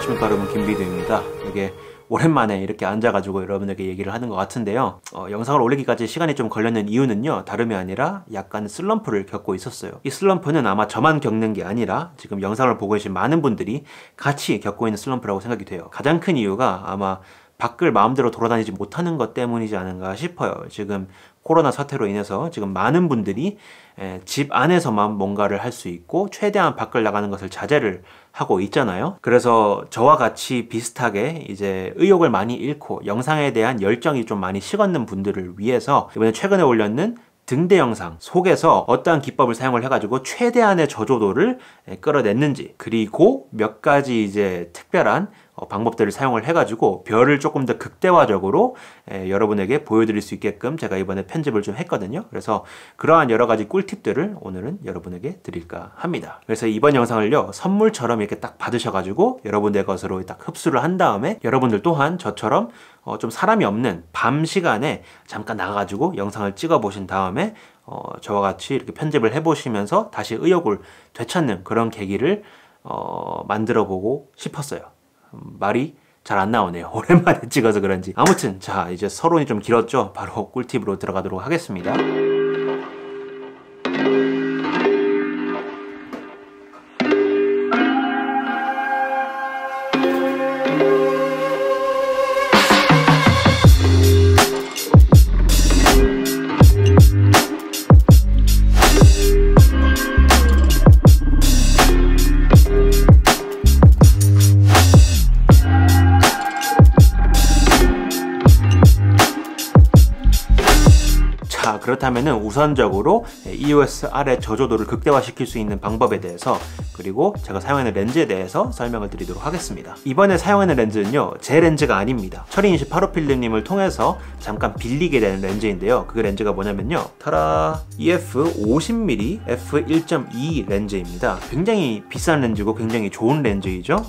아침을 바르는 김비두입니다. 이게 오랜만에 이렇게 앉아가지고 여러분에게 얘기를 하는 것 같은데요. 영상을 올리기까지 시간이 좀 걸렸는 이유는요, 다름이 아니라 약간 슬럼프를 겪고 있었어요. 이 슬럼프는 아마 저만 겪는 게 아니라 지금 영상을 보고 계신 많은 분들이 같이 겪고 있는 슬럼프라고 생각이 돼요. 가장 큰 이유가 아마 밖을 마음대로 돌아다니지 못하는 것 때문이지 않은가 싶어요. 지금 코로나 사태로 인해서 지금 많은 분들이 집 안에서만 뭔가를 할 수 있고 최대한 밖을 나가는 것을 자제를 하고 있잖아요. 그래서 저와 같이 비슷하게 이제 의욕을 많이 잃고 영상에 대한 열정이 좀 많이 식었는 분들을 위해서 이번에 최근에 올렸는 등대 영상 속에서 어떠한 기법을 사용을 해가지고 최대한의 저조도를 끌어냈는지, 그리고 몇 가지 이제 특별한 방법들을 사용을 해가지고 별을 조금 더 극대화적으로 여러분에게 보여드릴 수 있게끔 제가 이번에 편집을 좀 했거든요. 그래서 그러한 여러 가지 꿀팁들을 오늘은 여러분에게 드릴까 합니다. 그래서 이번 영상을요, 선물처럼 이렇게 딱 받으셔가지고 여러분의 것으로 딱 흡수를 한 다음에 여러분들 또한 저처럼 좀 사람이 없는 밤 시간에 잠깐 나가가지고 영상을 찍어 보신 다음에 저와 같이 이렇게 편집을 해보시면서 다시 의욕을 되찾는 그런 계기를 만들어 보고 싶었어요. 말이 잘 안 나오네요. 오랜만에 찍어서 그런지. 아무튼 자, 이제 서론이 좀 길었죠. 바로 꿀팁으로 들어가도록 하겠습니다. 그렇다면은 우선적으로 EOSR의 저조도를 극대화시킬 수 있는 방법에 대해서, 그리고 제가 사용하는 렌즈에 대해서 설명을 드리도록 하겠습니다. 이번에 사용하는 렌즈는요, 제 렌즈가 아닙니다. 철인28호 필름님을 통해서 잠깐 빌리게 되는 렌즈인데요. 그 렌즈가 뭐냐면요, 타라! EF 50mm f1.2 렌즈입니다. 굉장히 비싼 렌즈고 굉장히 좋은 렌즈이죠.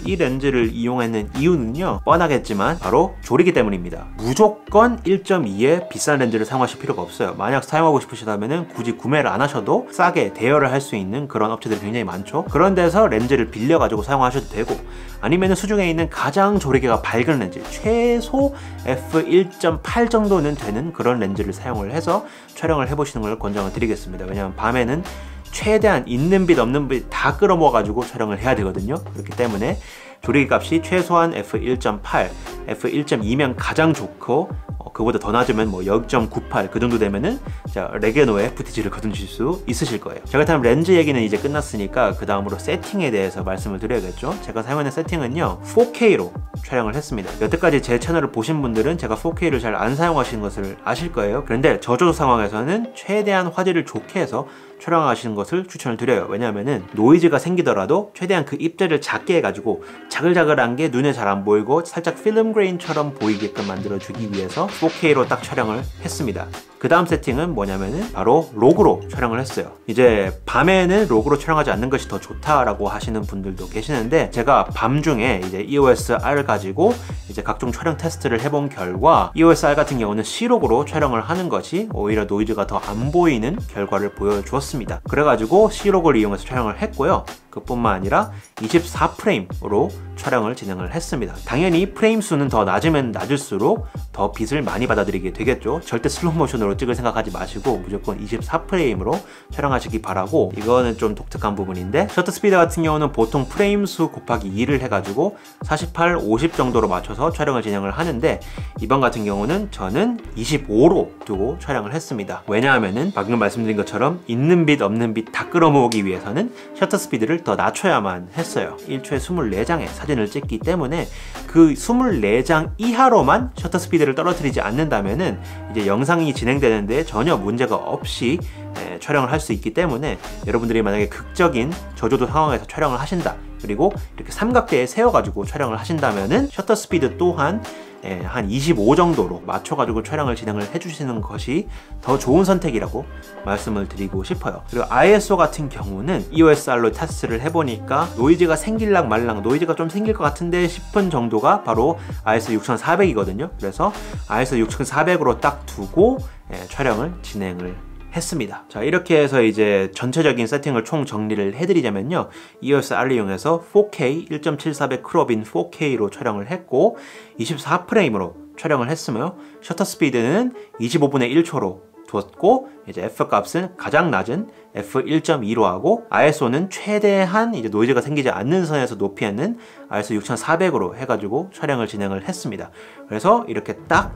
이 렌즈를 이용하는 이유는요, 뻔하겠지만 바로 조리기 때문입니다. 무조건 1.2의 비싼 렌즈를 사용하실 필요가 없어요. 만약 사용하고 싶으시다면 굳이 구매를 안 하셔도 싸게 대여를 할 수 있는 그런 업체들이 굉장히 많죠. 그런 데서 렌즈를 빌려가지고 사용하셔도 되고, 아니면 수중에 있는 가장 조리개가 밝은 렌즈, 최소 f1.8 정도는 되는 그런 렌즈를 사용을 해서 촬영을 해보시는 걸 권장을 드리겠습니다. 왜냐하면 밤에는 최대한 있는 빛 없는 빛 다 끌어모아가지고 촬영을 해야 되거든요. 그렇기 때문에 조리개 값이 최소한 f1.8, f1.2면 가장 좋고, 그보다 더 낮으면 뭐 0.98 그 정도 되면은 자, 레게노의 FTG를 거두실 수 있으실 거예요. 자, 그렇다면 렌즈 얘기는 이제 끝났으니까 그 다음으로 세팅에 대해서 말씀을 드려야겠죠. 제가 사용하는 세팅은요, 4K로 촬영을 했습니다. 여태까지 제 채널을 보신 분들은 제가 4K를 잘 안 사용하시는 것을 아실 거예요. 그런데 저조도 상황에서는 최대한 화질을 좋게 해서 촬영하시는 것을 추천을 드려요. 왜냐하면은 노이즈가 생기더라도 최대한 그 입자를 작게 해가지고 자글자글한 게 눈에 잘 안 보이고 살짝 필름 그레인처럼 보이게끔 만들어주기 위해서 4K로 딱 촬영을 했습니다. 그 다음 세팅은 뭐냐면은 바로 로그로 촬영을 했어요. 이제 밤에는 로그로 촬영하지 않는 것이 더 좋다라고 하시는 분들도 계시는데, 제가 밤중에 이제 EOS-R 가지고 이제 각종 촬영 테스트를 해본 결과 EOS-R 같은 경우는 C로그로 촬영을 하는 것이 오히려 노이즈가 더 안 보이는 결과를 보여주었습니다. 그래가지고 C로그를 이용해서 촬영을 했고요. 그뿐만 아니라 24프레임으로 촬영을 진행을 했습니다. 당연히 프레임 수는 더 낮으면 낮을수록 더 빛을 많이 받아들이게 되겠죠. 절대 슬로우 모션으로 찍을 생각하지 마시고 무조건 24프레임으로 촬영하시기 바라고, 이거는 좀 독특한 부분인데, 셔터 스피드 같은 경우는 보통 프레임 수 곱하기 2를 해가지고 48, 50 정도로 맞춰서 촬영을 진행을 하는데, 이번 같은 경우는 저는 25로 두고 촬영을 했습니다. 왜냐하면은 방금 말씀드린 것처럼 있는 빛 없는 빛 다 끌어모으기 위해서는 셔터 스피드를 더 낮춰야만 했어요. 1초에 24장의 사진을 찍기 때문에 그 24장 이하로만 셔터 스피드를 떨어뜨리지 않는다면은 이제 영상이 진행되는데 전혀 문제가 없이 촬영을 할 수 있기 때문에, 여러분들이 만약에 극적인 저조도 상황에서 촬영을 하신다, 그리고 이렇게 삼각대에 세워가지고 촬영을 하신다면은 셔터 스피드 또한 한 25 정도로 맞춰가지고 촬영을 진행을 해주시는 것이 더 좋은 선택이라고 말씀을 드리고 싶어요. 그리고 ISO 같은 경우는 EOS-R로 테스트를 해보니까 노이즈가 생길랑 말랑, 노이즈가 좀 생길 것 같은데 싶은 정도가 바로 ISO 6400이거든요. 그래서 ISO 6400으로 딱 두고 촬영을 진행을 했습니다. 자, 이렇게 해서 이제 전체적인 세팅을 총 정리를 해드리자면요, EOS R을 이용해서 4K 1.74배 크롭인 4K로 촬영을 했고 24프레임으로 촬영을 했으며 셔터 스피드는 25분의 1초로 뒀고 이제 F 값은 가장 낮은 F1.2로 하고 ISO는 최대한 이제 노이즈가 생기지 않는 선에서 높이는 ISO 6400으로 해가지고 촬영을 진행을 했습니다. 그래서 이렇게 딱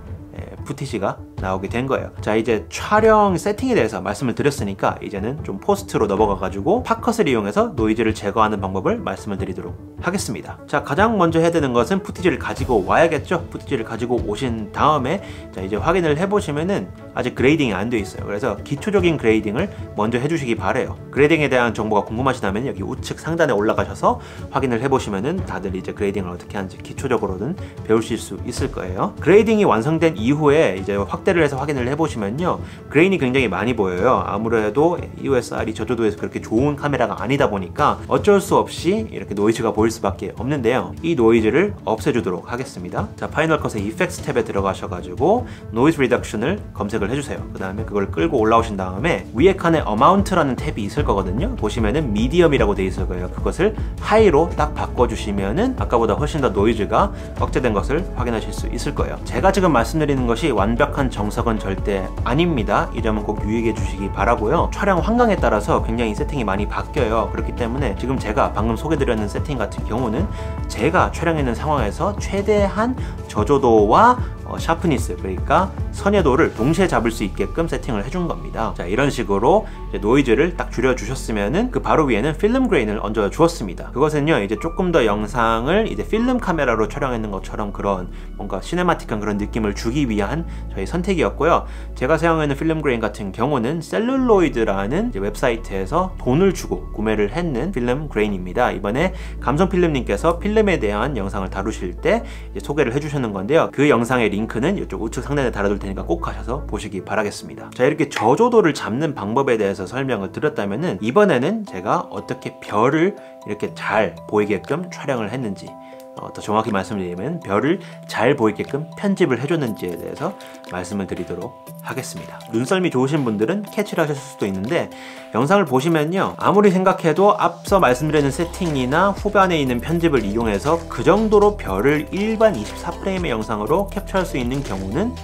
푸티지가 나오게 된 거예요. 자, 이제 촬영 세팅에 대해서 말씀을 드렸으니까 이제는 좀 포스트로 넘어가가지고 팝컷을 이용해서 노이즈를 제거하는 방법을 말씀을 드리도록 하겠습니다. 자, 가장 먼저 해야 되는 것은 푸티지를 가지고 와야겠죠. 푸티지를 가지고 오신 다음에 자, 이제 확인을 해보시면은 아직 그레이딩이 안 돼 있어요. 그래서 기초적인 그레이딩을 먼저 해주시기 바래요. 그레이딩에 대한 정보가 궁금하시다면 여기 우측 상단에 올라가셔서 확인을 해보시면은 다들 이제 그레이딩을 어떻게 하는지 기초적으로는 배우실 수 있을 거예요. 그레이딩이 완성된 이후에 이제 확대를 해서 확인을 해보시면요, 그레인이 굉장히 많이 보여요. 아무래도 EOS R이 저조도에서 그렇게 좋은 카메라가 아니다 보니까 어쩔 수 없이 이렇게 노이즈가 보일 수밖에 없는데요, 이 노이즈를 없애주도록 하겠습니다. 자, 파이널 컷의 이펙트 탭에 들어가셔가지고 노이즈 리덕션을 검색을 해주세요. 그 다음에 그걸 끌고 올라오신 다음에 위에 칸에 어마운트라는 탭이 있을 거거든요. 보시면은 미디엄이라고 돼 있을 거예요. 그것을 하이로 딱 바꿔주시면은 아까보다 훨씬 더 노이즈가 억제된 것을 확인하실 수 있을 거예요. 제가 지금 말씀드리는 것이 완벽한 정석은 절대 아닙니다. 이 점은 꼭 유의해 주시기 바라고요. 촬영 환경에 따라서 굉장히 세팅이 많이 바뀌어요. 그렇기 때문에 지금 제가 방금 소개드렸는 세팅 같은 경우는 제가 촬영했는 상황에서 최대한 저조도와 샤프니스, 그러니까 선여도를 동시에 잡을 수 있게끔 세팅을 해준 겁니다. 자, 이런 식으로 이제 노이즈를 딱 줄여주셨으면은 그 바로 위에는 필름 그레인을 얹어 주었습니다. 그것은요, 이제 조금 더 영상을 이제 필름 카메라로 촬영했는 것처럼 그런 뭔가 시네마틱한 그런 느낌을 주기 위한 저희 선택이었고요. 제가 사용하는 필름 그레인 같은 경우는 셀룰로이드라는 웹사이트에서 돈을 주고 구매를 했는 필름 그레인입니다. 이번에 감성필름님께서 필름에 대한 영상을 다루실 때 이제 소개를 해주셨는 건데요, 그 영상의 링크는 이쪽 우측 상단에 달아둘 테니까 꼭 가셔서 보시기 바라겠습니다. 자, 이렇게 저조도를 잡는 방법에 대해서 설명을 드렸다면은 이번에는 제가 어떻게 별을 이렇게 잘 보이게끔 촬영을 했는지, 더 정확히 말씀드리면 별을 잘 보이게끔 편집을 해줬는지에 대해서 말씀을 드리도록 하겠습니다. 눈썰미 좋으신 분들은 캐치를 하셨을 수도 있는데 영상을 보시면요, 아무리 생각해도 앞서 말씀드리는 세팅이나 후반에 있는 편집을 이용해서 그 정도로 별을 일반 24프레임의 영상으로 캡처할 수 있는 경우는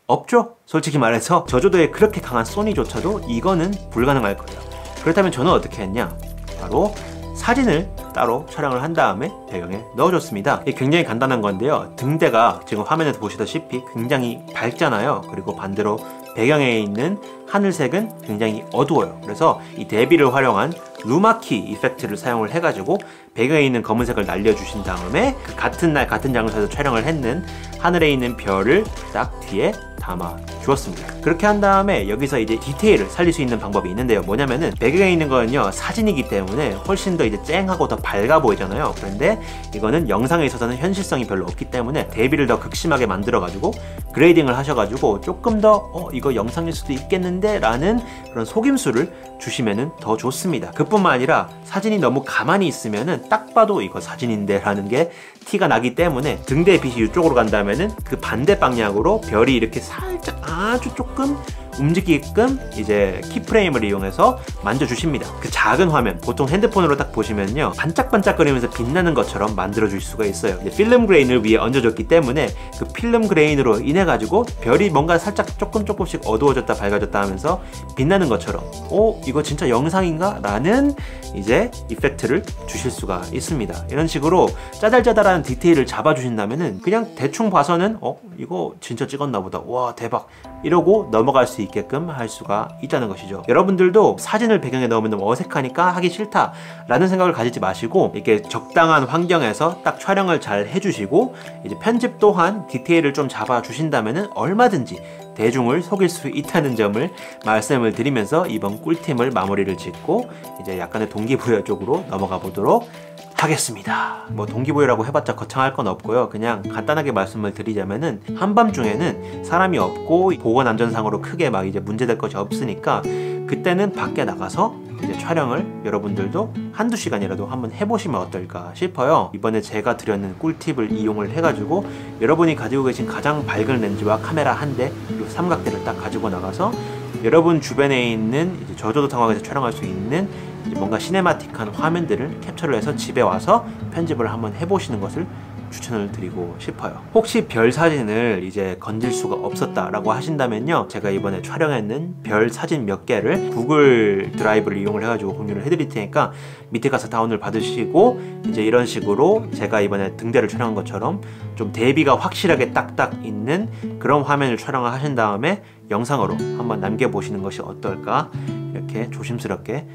없죠. 솔직히 말해서 저조도에 그렇게 강한 소니조차도 이거는 불가능할 거예요. 그렇다면 저는 어떻게 했냐, 바로 사진을 따로 촬영을 한 다음에 배경에 넣어줬습니다. 이게 굉장히 간단한 건데요, 등대가 지금 화면에서 보시다시피 굉장히 밝잖아요. 그리고 반대로 배경에 있는 하늘색은 굉장히 어두워요. 그래서 이 대비를 활용한 루마키 이펙트를 사용을 해가지고 배경에 있는 검은색을 날려주신 다음에 그 같은 날 같은 장소에서 촬영을 했는 하늘에 있는 별을 딱 뒤에 담아 주었습니다. 그렇게 한 다음에 여기서 이제 디테일을 살릴 수 있는 방법이 있는데요, 뭐냐면은 배경에 있는 거는요 사진이기 때문에 훨씬 더 이제 쨍하고 더 밝아 보이잖아요. 그런데 이거는 영상에 있어서는 현실성이 별로 없기 때문에 대비를 더 극심하게 만들어 가지고 그레이딩을 하셔가지고 조금 더 이거 영상일 수도 있겠는데 라는 그런 속임수를 주시면은 더 좋습니다. 그뿐만 아니라 사진이 너무 가만히 있으면은 딱 봐도 이거 사진인데 라는 게 티가 나기 때문에 등대 빛이 이쪽으로 간다면은 그 반대 방향으로 별이 이렇게 살짝 아주 조금 움직이게끔 이제 키프레임을 이용해서 만져주십니다. 그 작은 화면, 보통 핸드폰으로 딱 보시면요 반짝반짝거리면서 빛나는 것처럼 만들어 주실 수가 있어요. 이제 필름 그레인을 위에 얹어줬기 때문에 그 필름 그레인으로 인해 가지고 별이 뭔가 살짝 조금씩 어두워졌다 밝아졌다 하면서 빛나는 것처럼 이거 진짜 영상인가? 라는 이제 이펙트를 주실 수가 있습니다. 이런 식으로 짜잘짜잘한 디테일을 잡아주신다면은 그냥 대충 봐서는 이거 진짜 찍었나 보다, 와 대박, 이러고 넘어갈 수 있게끔 할 수가 있다는 것이죠. 여러분들도 사진을 배경에 넣으면 너무 어색하니까 하기 싫다 라는 생각을 가지지 마시고 이렇게 적당한 환경에서 딱 촬영을 잘 해주시고 이제 편집 또한 디테일을 좀 잡아 주신다면 얼마든지 대중을 속일 수 있다는 점을 말씀을 드리면서 이번 꿀팁을 마무리를 짓고 이제 약간의 동기부여 쪽으로 넘어가 보도록 하겠습니다. 뭐 동기부여라고 해봤자 거창할 건 없고요. 그냥 간단하게 말씀을 드리자면은 한밤중에는 사람이 없고 보건 안전상으로 크게 막 이제 문제될 것이 없으니까 그때는 밖에 나가서 이제 촬영을 여러분들도 한두 시간이라도 한번 해보시면 어떨까 싶어요. 이번에 제가 드렸는 꿀팁을 이용을 해가지고 여러분이 가지고 계신 가장 밝은 렌즈와 카메라 한 대, 그리고 삼각대를 딱 가지고 나가서 여러분 주변에 있는 이제 저조도 상황에서 촬영할 수 있는 뭔가 시네마틱한 화면들을 캡처를 해서 집에 와서 편집을 한번 해보시는 것을 추천을 드리고 싶어요. 혹시 별 사진을 이제 건질 수가 없었다라고 하신다면요, 제가 이번에 촬영했는 별 사진 몇 개를 구글 드라이브를 이용을 해가지고 공유를 해드릴 테니까 밑에 가서 다운을 받으시고 이제 이런 식으로 제가 이번에 등대를 촬영한 것처럼 좀 대비가 확실하게 딱딱 있는 그런 화면을 촬영을 하신 다음에 영상으로 한번 남겨보시는 것이 어떨까, 이렇게 조심스럽게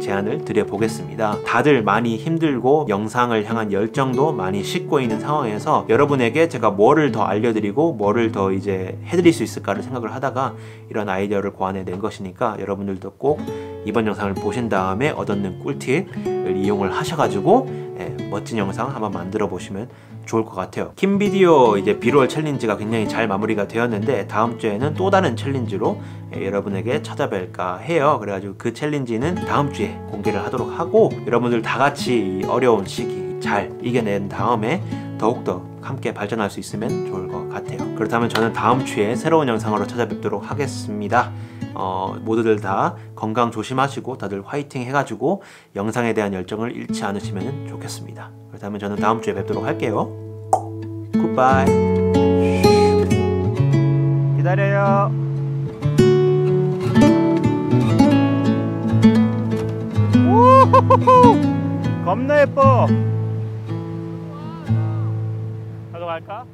제안을 드려보겠습니다. 다들 많이 힘들고 영상을 향한 열정도 많이 식고 있는 상황에서 여러분에게 제가 뭐를 더 알려드리고 뭐를 더 이제 해드릴 수 있을까를 생각을 하다가 이런 아이디어를 고안해낸 것이니까 여러분들도 꼭 이번 영상을 보신 다음에 얻는 꿀팁을 이용을 하셔가지고 멋진 영상 한번 만들어 보시면 좋을 것 같아요. 킴비디오 이제 비롤 챌린지가 굉장히 잘 마무리가 되었는데 다음 주에는 또 다른 챌린지로 여러분에게 찾아뵐까 해요. 그래가지고 그 챌린지는 다음 주에 공개를 하도록 하고 여러분들 다 같이 이 어려운 시기 잘 이겨낸 다음에 더욱더 함께 발전할 수 있으면 좋을 것 같아요. 그렇다면 저는 다음 주에 새로운 영상으로 찾아뵙도록 하겠습니다. 모두들 다 건강 조심하시고 다들 화이팅 해가지고 영상에 대한 열정을 잃지 않으시면 좋겠습니다. 그렇다면 저는 다음 주에 뵙도록 할게요. 굿바이. 기다려요. 우후후후. 겁나 예뻐. 가져갈까?